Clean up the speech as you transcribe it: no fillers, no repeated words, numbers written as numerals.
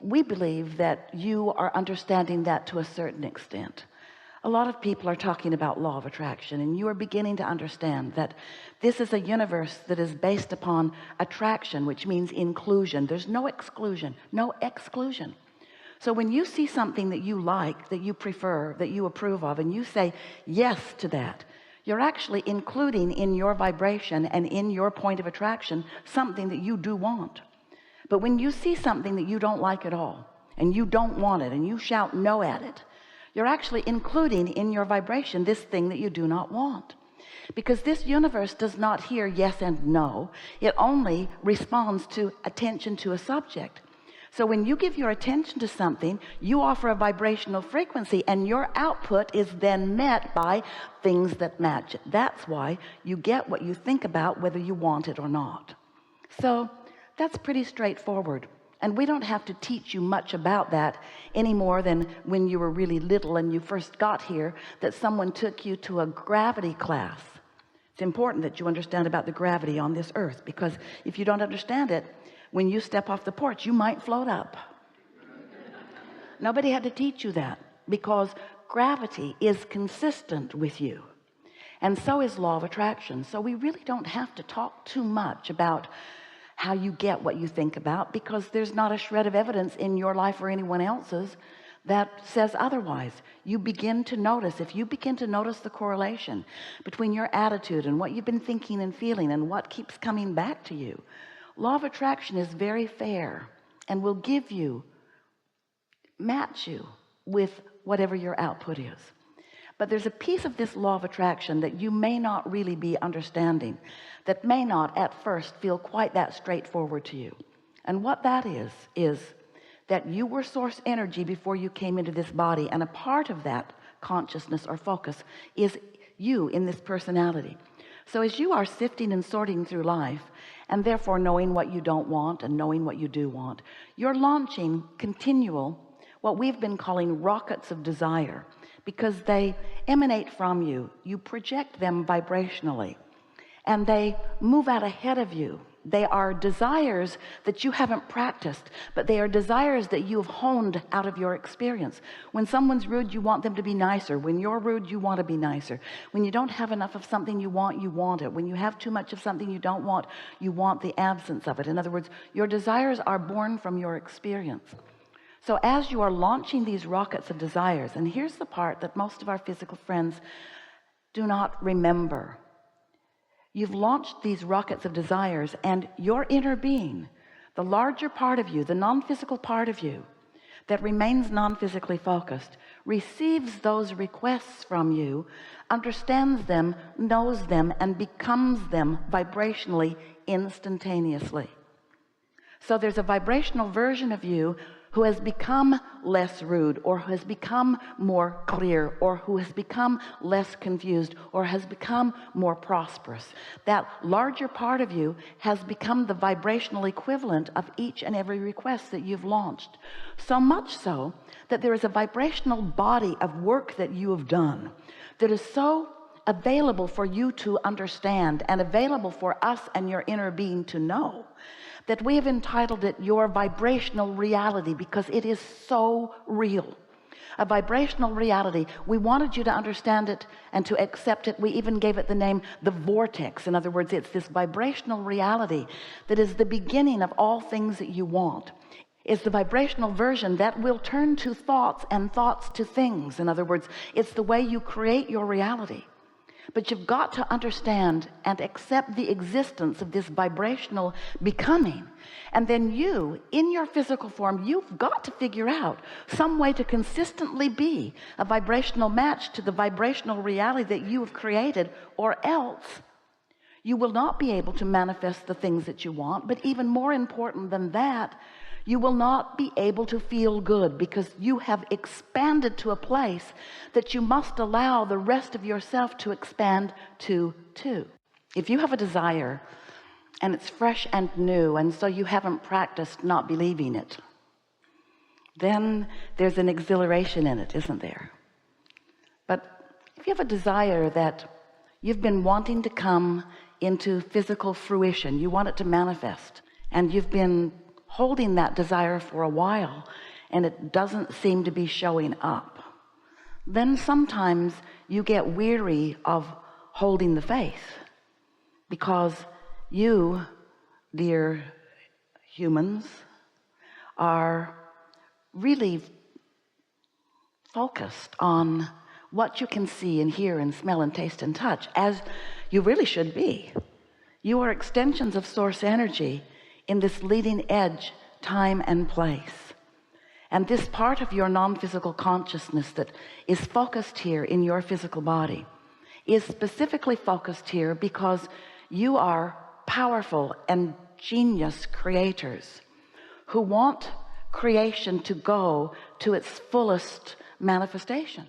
we believe that you are understanding that to a certain extent. A lot of people are talking about law of attraction, and you are beginning to understand that this is a universe that is based upon attraction, which means inclusion. There's no exclusion, no exclusion. So when you see something that you like, that you prefer, that you approve of, and you say yes to that, you're actually including in your vibration and in your point of attraction something that you do want. But when you see something that you don't like at all, and you don't want it, and you shout no at it, you're actually including in your vibration this thing that you do not want. Because this universe does not hear yes and no. It only responds to attention to a subject. So when you give your attention to something, you offer a vibrational frequency, and your output is then met by things that match it. That's why you get what you think about, whether you want it or not. So that's pretty straightforward. And we don't have to teach you much about that any more than when you were really little and you first got here, that someone took you to a gravity class. It's important that you understand about the gravity on this earth, because if you don't understand it, when you step off the porch, you might float up. Nobody had to teach you that, because gravity is consistent with you, and so is law of attraction. So we really don't have to talk too much about how you get what you think about, because there's not a shred of evidence in your life or anyone else's that says otherwise. You begin to notice, if you begin to notice the correlation between your attitude and what you've been thinking and feeling and what keeps coming back to you, law of attraction is very fair and will give you, match you with whatever your output is. But there's a piece of this law of attraction that you may not really be understanding, that may not at first feel quite that straightforward to you. And what that is that you were source energy before you came into this body, and a part of that consciousness or focus is you in this personality. So as you are sifting and sorting through life, and therefore knowing what you don't want and knowing what you do want, you're launching continual, what we've been calling rockets of desire, because they emanate from you. You project them vibrationally, and they move out ahead of you. They are desires that you haven't practiced, but they are desires that you have honed out of your experience. When someone's rude, you want them to be nicer. When you're rude, you want to be nicer. When you don't have enough of something you want it. When you have too much of something you don't want, you want the absence of it. In other words, your desires are born from your experience. So as you are launching these rockets of desires, and here's the part that most of our physical friends do not remember. You've launched these rockets of desires, and your inner being, the larger part of you, the non-physical part of you that remains non-physically focused, receives those requests from you, understands them, knows them, and becomes them vibrationally instantaneously. So there's a vibrational version of you who has become less rude, or who has become more clear, or who has become less confused, or has become more prosperous. That larger part of you has become the vibrational equivalent of each and every request that you've launched. So much so that there is a vibrational body of work that you have done that is so available for you to understand, and available for us and your inner being to know, that we have entitled it your vibrational reality, because it is so real. A vibrational reality. We wanted you to understand it and to accept it. We even gave it the name the vortex. In other words, it's this vibrational reality that is the beginning of all things that you want. It's the vibrational version that will turn to thoughts, and thoughts to things. In other words, it's the way you create your reality. But you've got to understand and accept the existence of this vibrational becoming. And then you, in your physical form, you've got to figure out some way to consistently be a vibrational match to the vibrational reality that you have created, or else you will not be able to manifest the things that you want. But even more important than that, you will not be able to feel good, because you have expanded to a place that you must allow the rest of yourself to expand to too. If you have a desire and it's fresh and new, and so you haven't practiced not believing it, then there's an exhilaration in it, isn't there? But if you have a desire that you've been wanting to come into physical fruition, you want it to manifest, and you've been holding that desire for a while and it doesn't seem to be showing up, then sometimes you get weary of holding the faith, because you, dear humans, are really focused on what you can see and hear and smell and taste and touch, as you really should be. You are extensions of source energy in this leading edge time and place. And this part of your non-physical consciousness that is focused here in your physical body is specifically focused here because you are powerful and genius creators who want creation to go to its fullest manifestation.